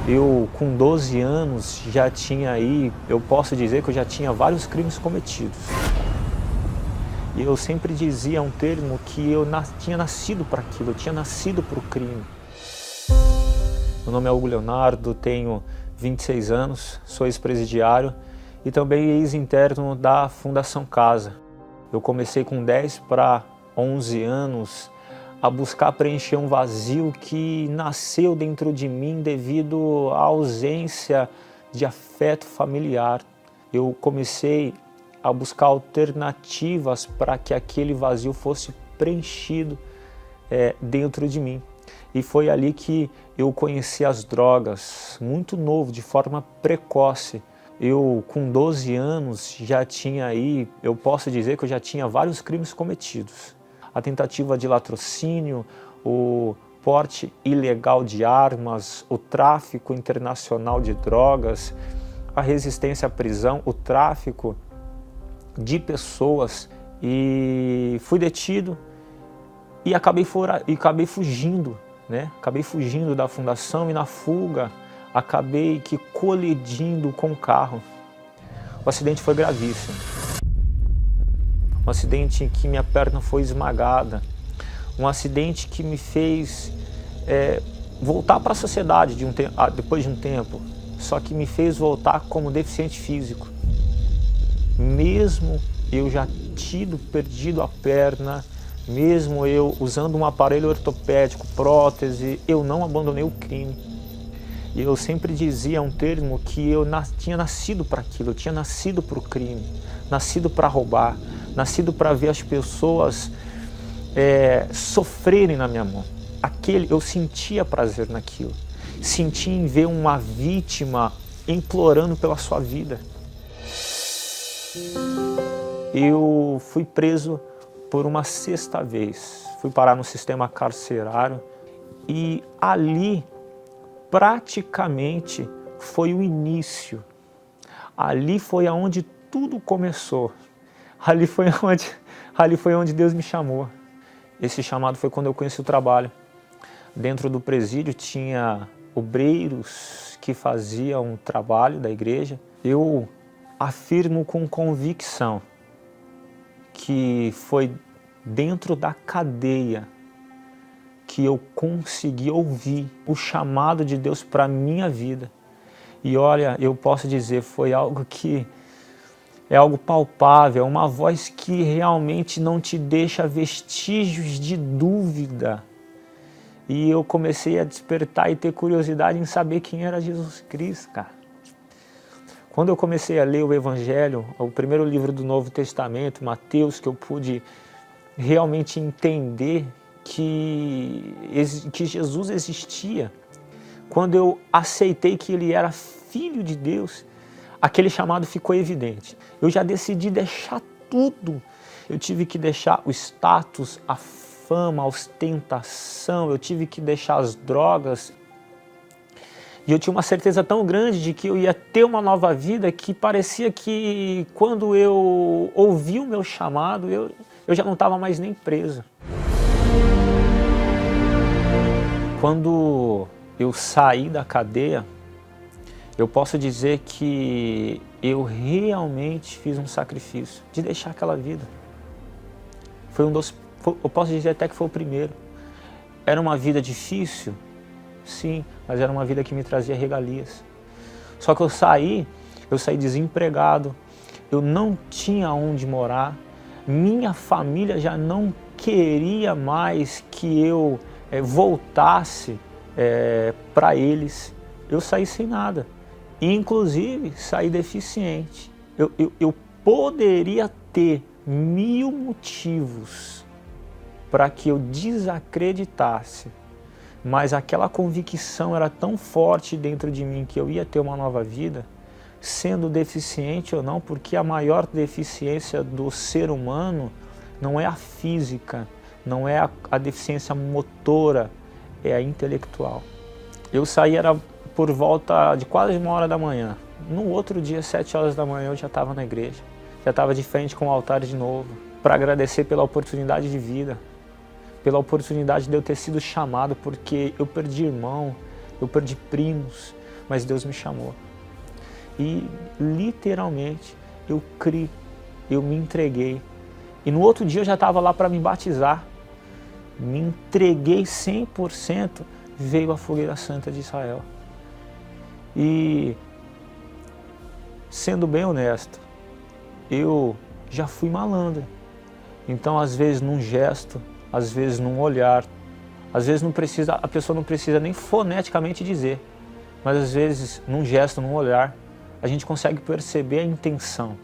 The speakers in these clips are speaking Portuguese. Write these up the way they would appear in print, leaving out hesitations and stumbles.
Eu, com 12 anos, já tinha aí, eu posso dizer que eu já tinha vários crimes cometidos. E eu sempre dizia um termo que eu tinha nascido para aquilo, eu tinha nascido para o crime. Meu nome é Hugo Leonardo, tenho 26 anos, sou ex-presidiário e também ex-interno da Fundação Casa. Eu comecei com 10 para 11 anos a buscar preencher um vazio que nasceu dentro de mim devido à ausência de afeto familiar. Eu comecei a buscar alternativas para que aquele vazio fosse preenchido dentro de mim. E foi ali que eu conheci as drogas, muito novo, de forma precoce. Eu, com 12 anos, já tinha aí, eu posso dizer que eu já tinha vários crimes cometidos. A tentativa de latrocínio, o porte ilegal de armas, o tráfico internacional de drogas, a resistência à prisão, o tráfico de pessoas, e fui detido e acabei fugindo, né? Acabei fugindo da fundação e na fuga acabei colidindo com o carro. O acidente foi gravíssimo. Um acidente em que minha perna foi esmagada, um acidente que me fez voltar para a sociedade depois de um tempo, só que me fez voltar como deficiente físico. Mesmo eu já perdido a perna, mesmo eu usando um aparelho ortopédico, prótese, eu não abandonei o crime. E eu sempre dizia um termo que eu tinha nascido para aquilo, eu tinha nascido para o crime, nascido para roubar, nascido para ver as pessoas sofrerem na minha mão. Eu sentia prazer naquilo, sentia em ver uma vítima implorando pela sua vida. Eu fui preso por uma 6ª vez, fui parar no sistema carcerário e ali praticamente foi o início. Ali foi aonde tudo começou. Ali foi onde Deus me chamou. Esse chamado foi quando eu conheci o trabalho. Dentro do presídio tinha obreiros que faziam um trabalho da igreja. Eu afirmo com convicção que foi dentro da cadeia que eu consegui ouvir o chamado de Deus para a minha vida. E olha, eu posso dizer, foi algo que é algo palpável, uma voz que realmente não te deixa vestígios de dúvida. E eu comecei a despertar e ter curiosidade em saber quem era Jesus Cristo, cara. Quando eu comecei a ler o Evangelho, o primeiro livro do Novo Testamento, Mateus, que eu pude realmente entender que Jesus existia, quando eu aceitei que Ele era Filho de Deus, aquele chamado ficou evidente. Eu já decidi deixar tudo. Eu tive que deixar o status, a fama, a ostentação, eu tive que deixar as drogas. E eu tinha uma certeza tão grande de que eu ia ter uma nova vida que parecia que quando eu ouvi o meu chamado, eu já não estava mais nem preso. Quando eu saí da cadeia, eu posso dizer que eu realmente fiz um sacrifício de deixar aquela vida. Eu posso dizer até que foi o primeiro. Era uma vida difícil, sim, mas era uma vida que me trazia regalias. Só que eu saí desempregado, eu não tinha onde morar, minha família já não queria mais que eu voltasse para eles. Eu saí sem nada, e inclusive saí deficiente. Eu poderia ter 1000 motivos para que eu desacreditasse, mas aquela convicção era tão forte dentro de mim que eu ia ter uma nova vida, sendo deficiente ou não, porque a maior deficiência do ser humano não é a física, não é a deficiência motora, é a intelectual. Eu saí, era por volta de quase 1h da manhã. No outro dia, 7 horas da manhã, eu já estava na igreja, já estava de frente com o altar de novo, para agradecer pela oportunidade de vida, pela oportunidade de eu ter sido chamado, porque eu perdi irmão, eu perdi primos, mas Deus me chamou. E literalmente eu criei, eu me entreguei. E no outro dia eu já estava lá para me batizar. Me entreguei 100%, veio a Fogueira Santa de Israel. E, sendo bem honesto, eu já fui malandro. Então, às vezes num gesto, às vezes num olhar, às vezes a pessoa não precisa nem foneticamente dizer, mas às vezes num gesto, num olhar, a gente consegue perceber a intenção,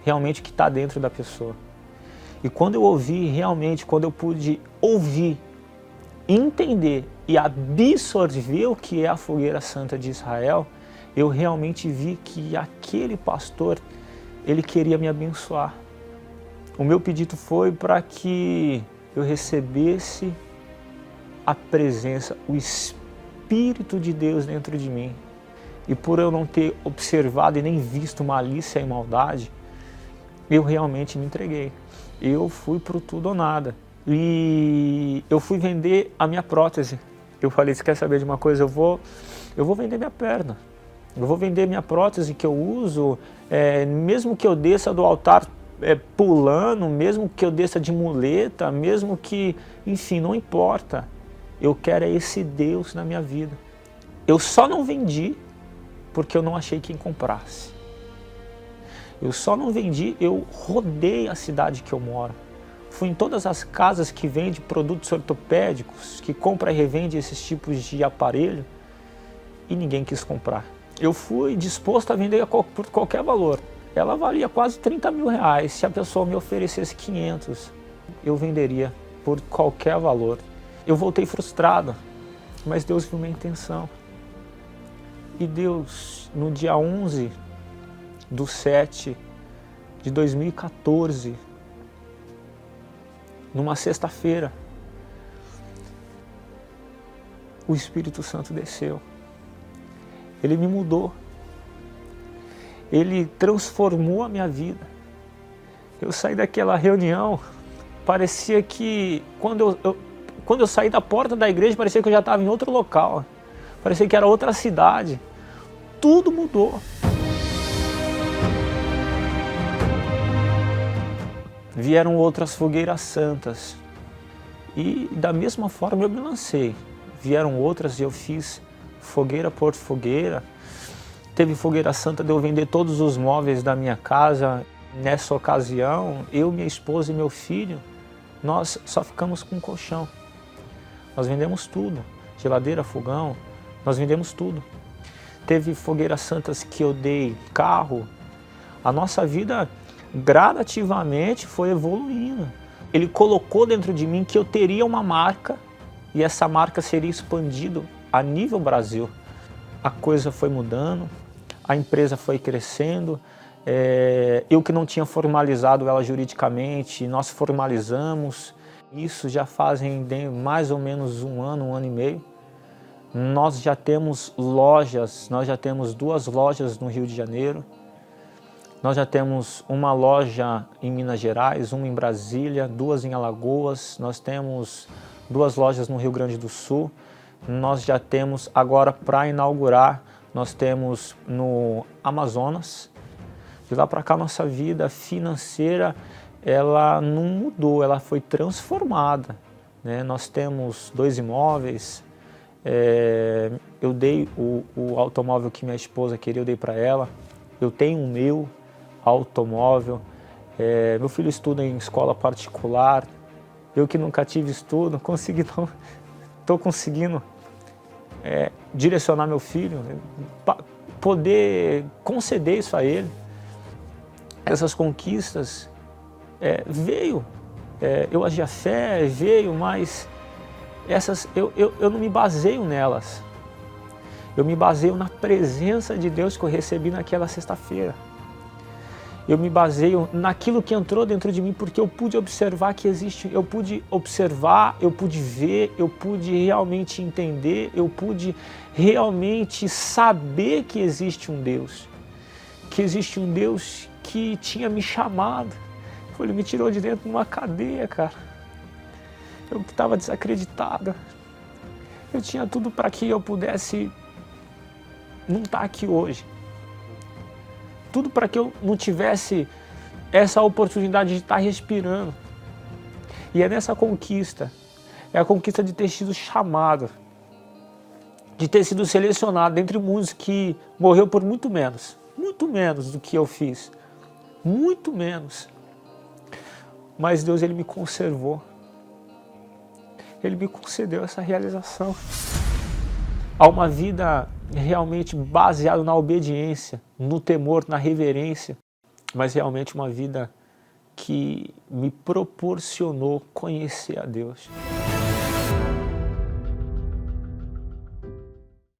realmente que está dentro da pessoa. E quando eu ouvi realmente, quando eu pude ouvir, entender e absorver o que é a Fogueira Santa de Israel, eu realmente vi que aquele pastor, ele queria me abençoar. O meu pedido foi para que eu recebesse a presença, o Espírito de Deus dentro de mim. E por eu não ter observado e nem visto malícia e maldade, eu realmente me entreguei. Eu fui pro tudo ou nada. E eu fui vender a minha prótese. Eu falei, você quer saber de uma coisa? Eu vou vender minha perna. Eu vou vender minha prótese que eu uso, mesmo que eu desça do altar pulando, mesmo que eu desça de muleta, mesmo que, enfim, não importa. Eu quero esse Deus na minha vida. Eu só não vendi porque eu não achei quem comprasse. Eu só não vendi, eu rodei a cidade que eu moro. Fui em todas as casas que vendem produtos ortopédicos, que compra e revende esses tipos de aparelho, e ninguém quis comprar. Eu fui disposto a vender por qualquer valor. Ela valia quase 30 mil reais. Se a pessoa me oferecesse 500, eu venderia por qualquer valor. Eu voltei frustrado, mas Deus viu minha intenção. E Deus, no dia 11/7/2014, numa sexta-feira, o Espírito Santo desceu. Ele me mudou. Ele transformou a minha vida. Eu saí daquela reunião, parecia que quando eu saí da porta da igreja, parecia que eu já estava em outro local. Parecia que era outra cidade. Tudo mudou. Vieram outras fogueiras santas. E da mesma forma eu me lancei. Vieram outras e eu fiz fogueira por fogueira. Teve fogueira santa de eu vender todos os móveis da minha casa. Nessa ocasião, eu, minha esposa e meu filho, nós só ficamos com colchão. Nós vendemos tudo. Geladeira, fogão, nós vendemos tudo. Teve fogueiras santas que eu dei carro. A nossa vida gradativamente foi evoluindo. Ele colocou dentro de mim que eu teria uma marca e essa marca seria expandida a nível Brasil. A coisa foi mudando, a empresa foi crescendo, eu que não tinha formalizado ela juridicamente, nós formalizamos. Isso já fazem mais ou menos um ano e meio. Nós já temos lojas, nós já temos 2 lojas no Rio de Janeiro. Nós já temos uma loja em Minas Gerais, uma em Brasília, 2 em Alagoas. Nós temos 2 lojas no Rio Grande do Sul. Nós já temos agora para inaugurar, nós temos no Amazonas. De lá para cá nossa vida financeira, ela não mudou, ela foi transformada, né? Nós temos 2 imóveis. Eu dei o automóvel que minha esposa queria, eu dei para ela. Eu tenho o meu automóvel. Meu filho estuda em escola particular. Eu que nunca tive estudo, estou conseguindo direcionar meu filho, poder conceder isso a ele. Essas conquistas veio, eu agi a fé, veio, mas essas eu não me baseio nelas. Eu me baseio na presença de Deus que eu recebi naquela sexta-feira. Eu me baseio naquilo que entrou dentro de mim, porque eu pude observar que existe, eu pude observar, eu pude ver, eu pude realmente entender, eu pude realmente saber que existe um Deus. Que existe um Deus que tinha me chamado. Ele me tirou de dentro de uma cadeia, cara. Eu estava desacreditado. Eu tinha tudo para que eu pudesse não estar aqui hoje. Tudo para que eu não tivesse essa oportunidade de estar respirando. E é nessa conquista, é a conquista de ter sido chamado, de ter sido selecionado dentre muitos que morreu por muito menos do que eu fiz, muito menos. Mas Deus, Ele me conservou, Ele me concedeu essa realização. Há uma vida realmente baseada na obediência, no temor, na reverência, mas realmente uma vida que me proporcionou conhecer a Deus.